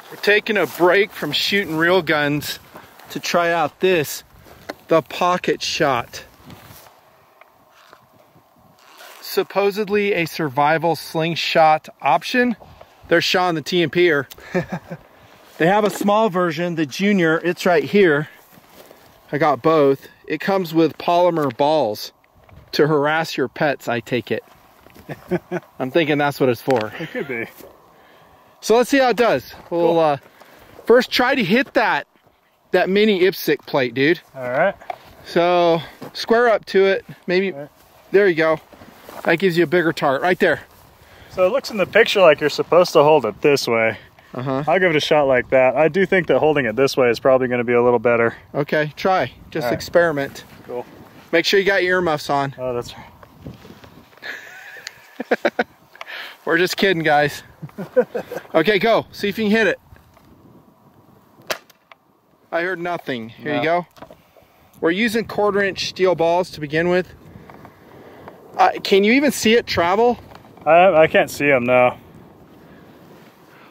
We're taking a break from shooting real guns to try out this, the Pocket Shot. Supposedly a survival slingshot option. There's Sean, the TMPer. They have a small version, the Junior, it's right here. I got both. It comes with polymer balls to harass your pets, I take it. I'm thinking that's what it's for. It could be. So let's see how it does. We'll first try to hit that mini IPSC plate, dude. All right. So square up to it, maybe. Right. There you go. That gives you a bigger target right there. So it looks in the picture like you're supposed to hold it this way. I'll give it a shot like that. I do think that holding it this way is probably going to be a little better. Okay, try. Just experiment. Cool. Make sure you got your earmuffs on. Oh, that's right. We're just kidding, guys. Okay, go. See if you can hit it. I heard nothing. Here you go. We're using 1/4-inch steel balls to begin with. Can you even see it travel? I can't see them now.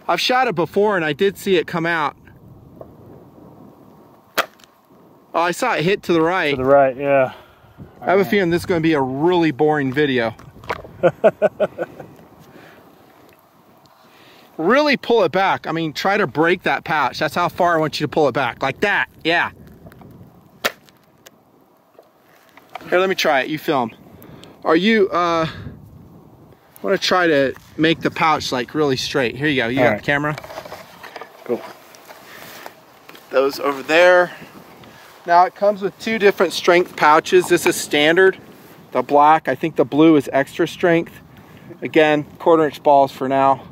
I've shot it before and I did see it come out. Oh, I saw it hit to the right. To the right, yeah. I have a feeling this is going to be a really boring video. Really pull it back. I mean, try to break that pouch. That's how far I want you to pull it back. Like that. Yeah. Here, let me try it. You film. Are you, I want to try to make the pouch like really straight. Here you go. You got the camera? Cool. Put those over there. Now it comes with 2 different strength pouches. This is standard. The black, I think the blue is extra strength. Again, 1/4-inch balls for now.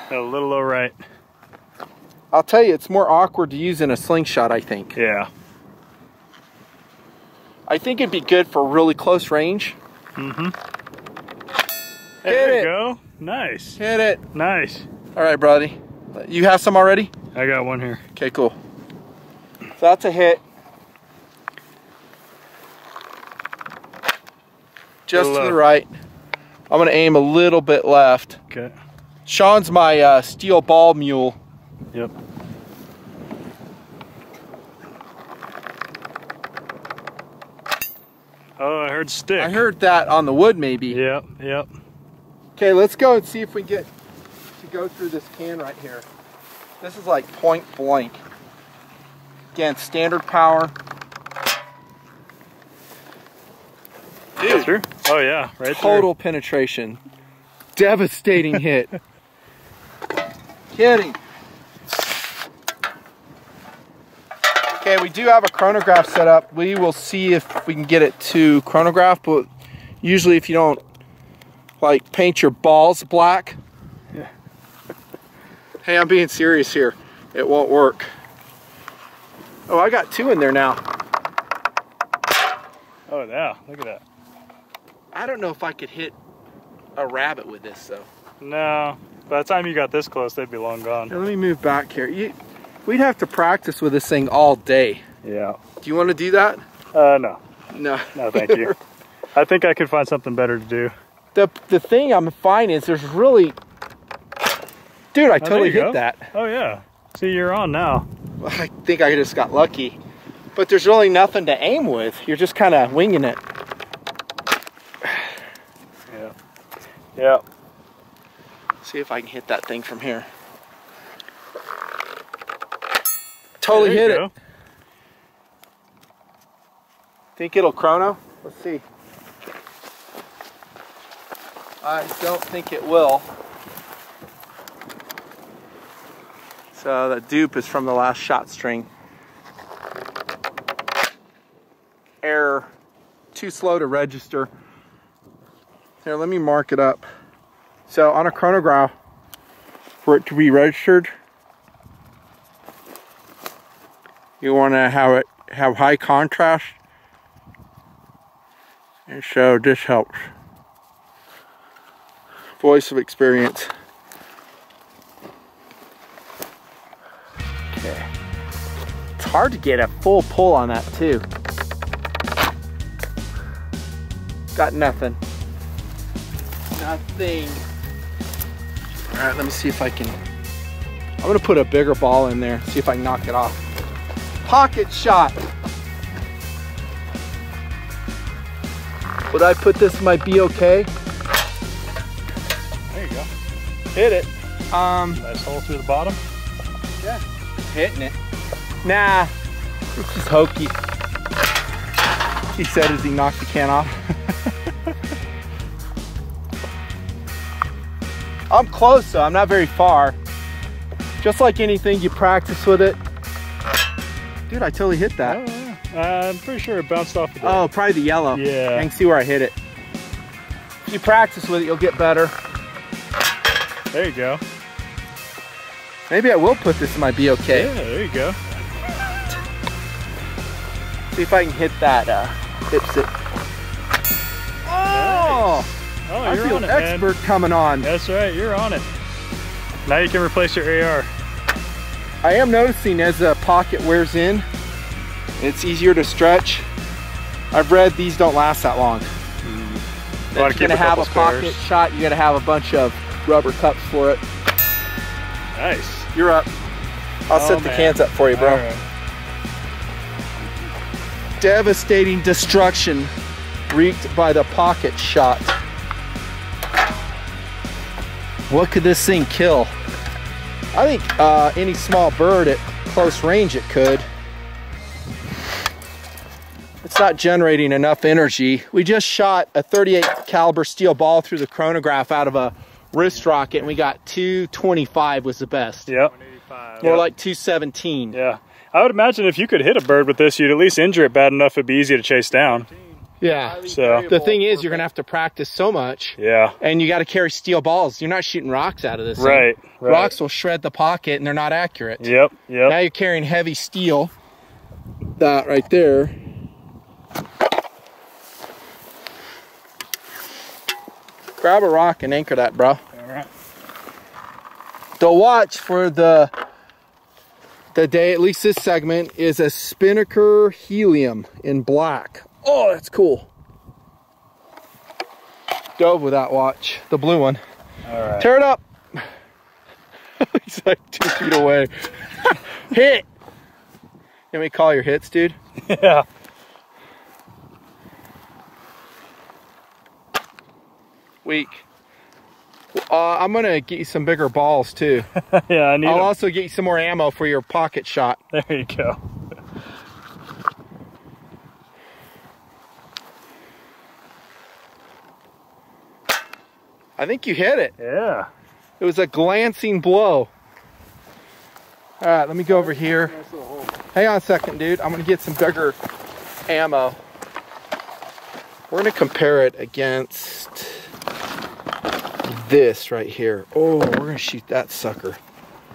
A little low right. I'll tell you, it's more awkward to use in a slingshot, I think. Yeah. I think it'd be good for really close range. Mm-hmm. There you go. Nice. Hit it. Nice. All right, buddy. You have some already? I got one here. Okay, cool. So that's a hit. Just to the right. I'm gonna aim a little bit left. Okay. Sean's my steel ball mule. Yep. Oh, I heard stick. I heard that on the wood, maybe. Yep, yep. Okay, let's go and see if we get to go through this can right here. This is like point blank. Again, standard power. Dude, oh yeah, right total penetration. Devastating hit. Kidding. Okay, we do have a chronograph set up. We will see if we can get it to chronograph, but usually if you don't like paint your balls black. Yeah. Hey, I'm being serious here. It won't work. Oh, I got 2 in there now. Oh yeah, look at that. I don't know if I could hit a rabbit with this though. No, by the time you got this close, they'd be long gone. Now, let me move back here. We'd have to practice with this thing all day. Yeah. Do you want to do that? No. No. No, thank you. I think I could find something better to do. The thing I'm finding is there's really... Dude, I totally hit that. Oh yeah. See, you're on now. I think I just got lucky. But there's really nothing to aim with. You're just kind of winging it. Yeah. Yeah. See if I can hit that thing from here. Totally hit it. Think it'll chrono? Let's see. I don't think it will. So the dupe is from the last shot string. Error. Too slow to register. Here, let me mark it up. So on a chronograph, for it to be registered, you want to have high contrast, and so this helps. Voice of experience. Okay. It's hard to get a full pull on that too. Got nothing. that thing. All right, let me see if I can. I'm gonna put a bigger ball in there, see if I can knock it off. Pocket shot. Would I put this in my BOK? There you go. Hit it. Nice hole through the bottom. Yeah, hitting it. Nah, it's just hokey. He said as he knocked the can off. I'm close though, I'm not very far. Just like anything, you practice with it. Dude, I totally hit that. Oh, yeah. I'm pretty sure it bounced off the door. Oh, probably the yellow. Yeah. I can see where I hit it. If you practice with it, you'll get better. There you go. Maybe I will put this in my BOK. Yeah, there you go. See if I can hit that dipstick. Oh! Nice. Oh, I you're feel on it, expert man. coming on. That's right, you're on it. Now you can replace your AR. I am noticing as the pocket wears in, it's easier to stretch. I've read these don't last that long. If you're gonna have a pocket shot, you gotta have a bunch of rubber cups for it. Nice. You're up. I'll set the cans up for you, bro. Right. Devastating destruction wreaked by the pocket shot. What could this thing kill? I think any small bird at close range it could. It's not generating enough energy. We just shot a 38 caliber steel ball through the chronograph out of a wrist rocket, and we got 225 was the best. Yep. More like 217. Yeah. I would imagine if you could hit a bird with this, you'd at least injure it bad enough it'd be easy to chase down. Yeah. So the thing is, you're gonna have to practice so much. Yeah. And you got to carry steel balls. You're not shooting rocks out of this. Right. Right. Rocks will shred the pocket, and they're not accurate. Yep. Yep. Now you're carrying heavy steel. That right there. Grab a rock and anchor that, bro. All right. The watch for the day, at least this segment, is a Spinnaker Helium in black. Oh, that's cool. Dove with that watch, the blue one. All right. Tear it up. He's like 2 feet away. Hit. Can we call your hits, dude? Yeah. Weak. I'm gonna get you some bigger balls too. Yeah, I need I'll them. also get you some more ammo for your pocket shot. There you go. I think you hit it. Yeah. It was a glancing blow. All right, let me go over here. Hang on a second, dude. I'm gonna get some bigger ammo. We're gonna compare it against this right here. Oh, we're gonna shoot that sucker.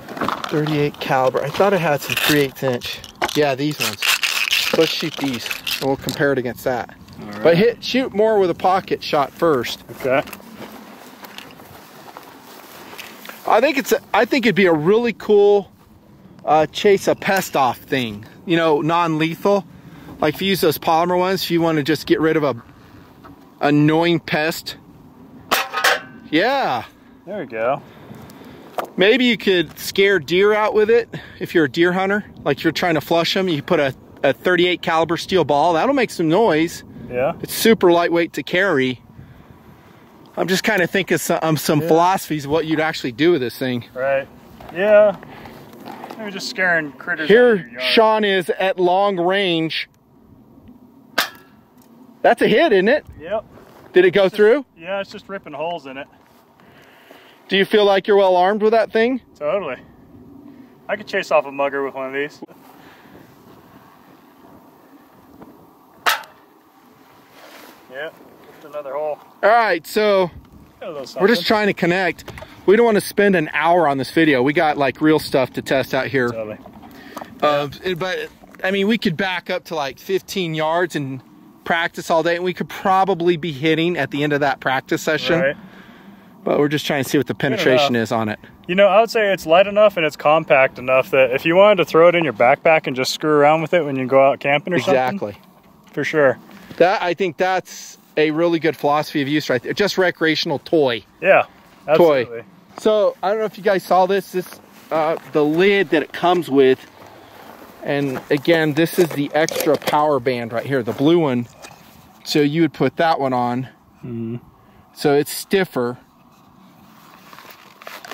38 caliber. I thought it had some 3/8 inch. Yeah, these ones. Let's shoot these, and we'll compare it against that. All right. But shoot more with a pocket shot first. Okay. I think it'd be a really cool chase a pest off thing. You know, non-lethal. Like if you use those polymer ones, if you want to just get rid of a annoying pest. Yeah. There we go. Maybe you could scare deer out with it if you're a deer hunter. Like you're trying to flush them, you put a 38 caliber steel ball. That'll make some noise. Yeah. It's super lightweight to carry. I'm just kind of thinking some philosophies of what you'd actually do with this thing. Right. Yeah. Maybe just scaring critters out of Here, your yard. Sean is at long range. That's a hit, isn't it? Yep. Did it go through? Yeah, it's just ripping holes in it. Do you feel like you're well armed with that thing? Totally. I could chase off a mugger with one of these. Yep. Just another hole. All right, so we're just trying to connect. We don't want to spend an hour on this video. We got like real stuff to test out here. Totally. But I mean, we could back up to like 15 yards and practice all day, and we could probably be hitting at the end of that practice session. Right. But we're just trying to see what the penetration is on it. You know, I would say it's light enough and it's compact enough that if you wanted to throw it in your backpack and just screw around with it when you go out camping or something. Exactly. For sure. I think that's a really good philosophy of use right there. Just recreational toy. Yeah, absolutely. Toy. So I don't know if you guys saw this. This the lid that it comes with, and again, this is the extra power band right here, the blue one. So you would put that one on. So it's stiffer.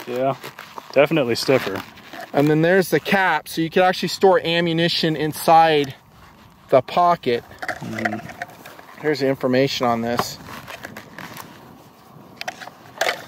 Yeah, definitely stiffer. And then there's the cap, so you could actually store ammunition inside the pocket. Here's the information on this.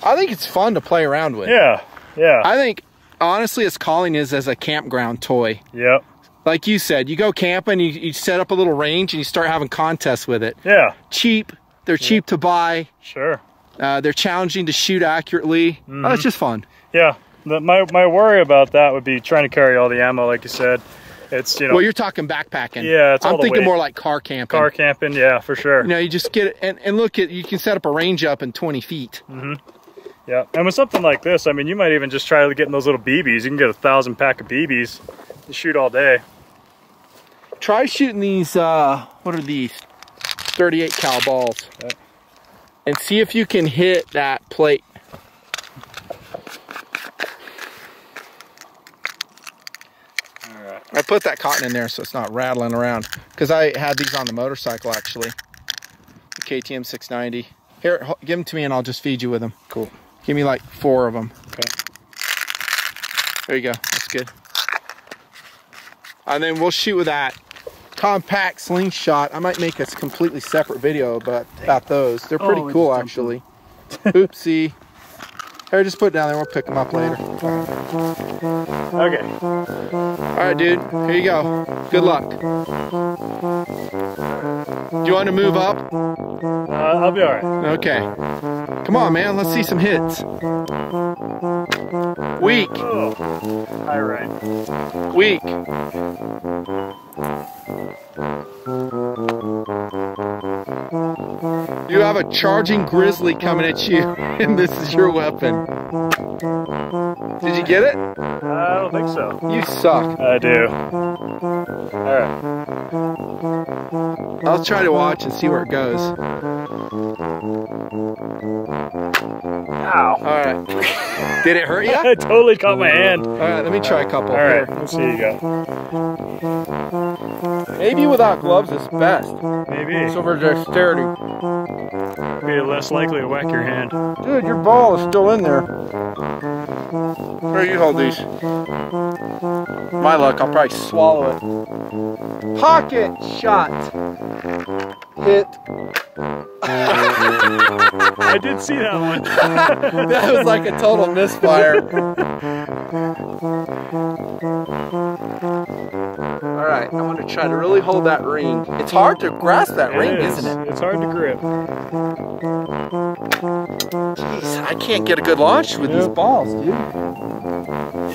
I think it's fun to play around with. Yeah, yeah. I think, honestly, its calling is as a campground toy. Yep. Like you said, you go camping, you set up a little range, and you start having contests with it. Yeah. Cheap. They're cheap to buy. Sure. They're challenging to shoot accurately. Oh, it's just fun. Yeah. My worry about that would be trying to carry all the ammo, like you said. It's, you know. Well, you're talking backpacking. Yeah, it's all I'm the thinking weight. more like car camping. Car camping, yeah, for sure. You know, you just get it, and look at, you can set up a range up in 20 feet. Yeah, and with something like this, I mean, you might even just try to get in those little BBs. You can get 1,000 pack of BBs. You shoot all day. Try shooting these, what are these? 38 cal balls. Okay. And see if you can hit that plate. Alright. I put that cotton in there so it's not rattling around. Because I had these on the motorcycle, actually. The KTM 690. Here, give them to me and I'll just feed you with them. Cool. Give me like 4 of them. Okay. There you go. That's good. And then we'll shoot with that compact slingshot. I might make a completely separate video about those. They're pretty cool, actually. Oopsie. Here, just put it down there. We'll pick them up later. Okay. All right, dude. Here you go. Good luck. Do you want to move up? I'll be all right. Okay. Come on, man. Let's see some hits. Weak. Oh. All right. Weak. You have a charging grizzly coming at you, and this is your weapon. Did you get it? I don't think so. You suck. I do. All right. I'll try to watch and see where it goes. Ow. All right. Did it hurt you? It totally caught my hand. All right, let me try a couple. All right, Here. let's see you go. Maybe without gloves is best. Maybe. So for dexterity. Be less likely to whack your hand. Dude, your ball is still in there. Here, you hold these. My luck, I'll probably swallow it. Pocket shot. Hit. I did see that one. That was like a total misfire. All right, I'm gonna try to really hold that ring. It's hard to grasp that ring, isn't it? It's hard to grip. Jeez, I can't get a good launch with these balls, dude.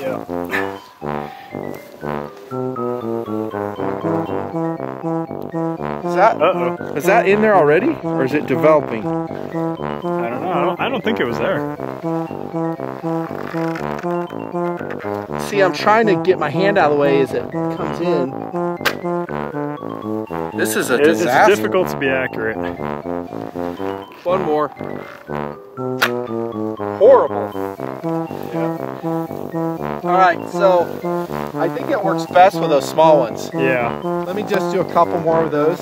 Yeah. Is that in there already, or is it developing? I don't know. I don't think it was there. See, I'm trying to get my hand out of the way as it comes in. This is a disaster. It's difficult to be accurate. One more. Horrible. Yeah. All right, so I think it works best with those small ones. Yeah. Let me just do a couple more of those.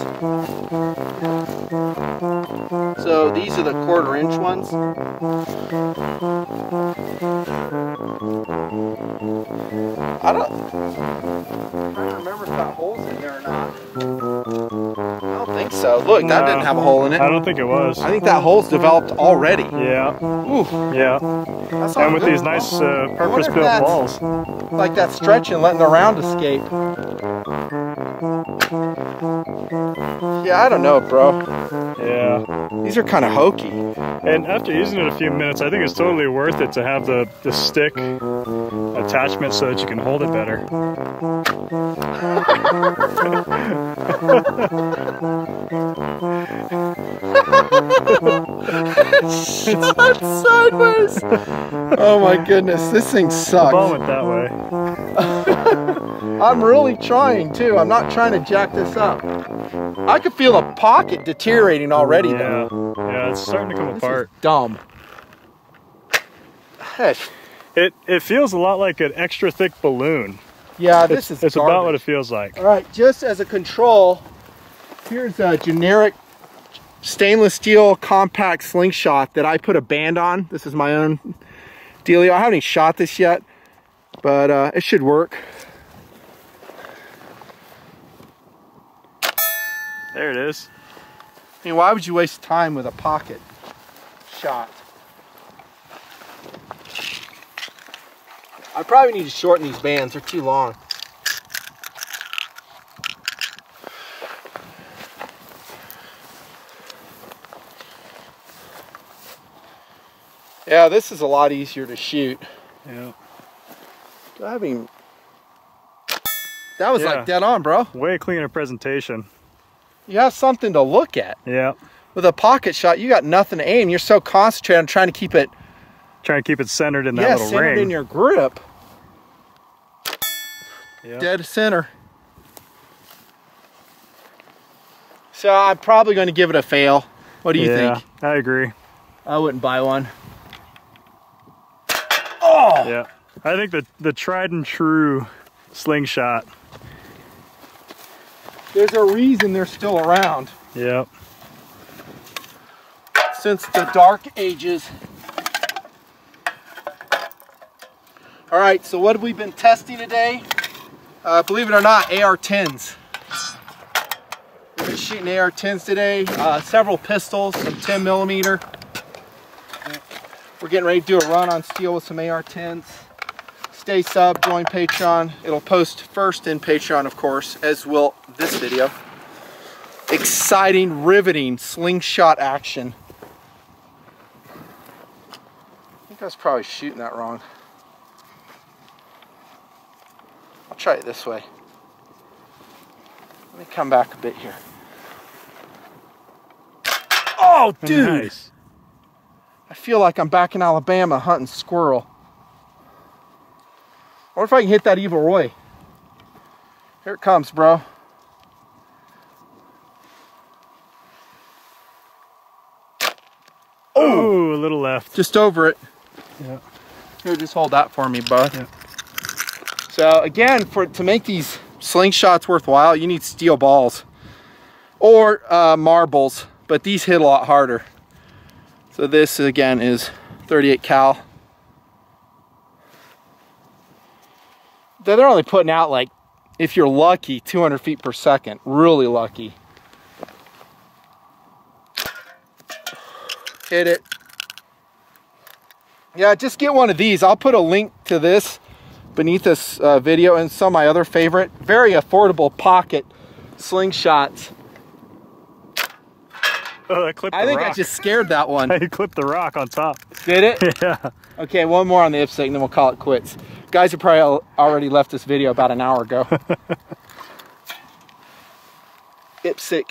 So these are the 1/4 inch ones. I don't remember if that hole's in there or not. I don't think so. Look, that didn't have a hole in it. I don't think it was. I think that hole's developed already. Yeah. Ooh, Yeah. that's And with good. these nice I wonder if purpose-built that's balls. like that stretching, letting the round escape. Yeah, I don't know, bro. Yeah. These are kind of hokey. And after using it a few minutes, I think it's totally worth it to have the stick attachment so that you can hold it better. Shot sideways. Oh my goodness, this thing The ball sucks. went that way. I'm really trying too. I'm not trying to jack this up. I could feel the pocket deteriorating already though. Yeah, it's starting to come apart. Dumb. It feels a lot like an extra thick balloon. Yeah, this is It's garbage. about what it feels like. All right, just as a control, here's a generic stainless steel compact slingshot that I put a band on. This is my own dealio. I haven't even shot this yet, but it should work. There it is. I mean, why would you waste time with a pocket shot? I probably need to shorten these bands. They're too long. Yeah, this is a lot easier to shoot. Yeah. Do I have any... That was like dead on, bro. Way cleaner presentation. You have something to look at. Yeah. With a pocket shot, you got nothing to aim. You're so concentrated on trying to keep it... Trying to keep it centered in that little centered ring. in your grip. Yeah. Dead center. So I'm probably going to give it a fail. What do you think? I agree. I wouldn't buy one. Oh! Yeah. I think the tried and true slingshot. There's a reason they're still around. Yep. Since the dark ages. All right, so what have we been testing today? Believe it or not, AR-10s. We've been shooting AR-10s today. Several pistols, some 10 millimeter. We're getting ready to do a run on steel with some AR-10s. Stay sub, join Patreon. It'll post first in Patreon, of course, as will this video. Exciting, riveting slingshot action. I think I was probably shooting that wrong. I'll try it this way. Let me come back a bit here. Oh, dude! Nice. I feel like I'm back in Alabama hunting squirrel. I wonder if I can hit that Evil Roy. Here it comes, bro. Oh, a little left. Just over it. Yeah. Here, just hold that for me, bud. Yeah. So again, to make these slingshots worthwhile, you need steel balls or marbles, but these hit a lot harder. So this again is 38 cal. They're only putting out, like, if you're lucky, 200 feet per second. Really lucky. Hit it. Yeah, just get one of these. I'll put a link to this beneath this video and some of my other favorite, very affordable pocket slingshots. Oh, that clipped the I think rock. I just scared that one. You clipped the rock on top. Did it? Yeah. Okay, one more on the IPSC and then we'll call it quits. Guys have probably already left this video about an hour ago. IPSC.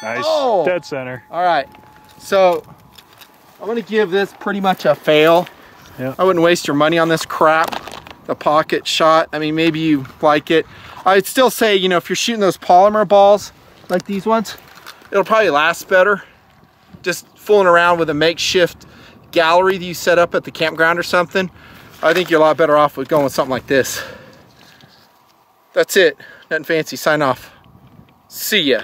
Nice. Oh. Dead center. All right, so I'm gonna give this pretty much a fail. Yeah. I wouldn't waste your money on this crap. The pocket shot, I mean, maybe you like it. I'd still say, you know, if you're shooting those polymer balls like these ones, it'll probably last better. Just fooling around with a makeshift gallery that you set up at the campground or something, I think you're a lot better off with going with something like this. That's it. Nothing fancy. Sign off. See ya.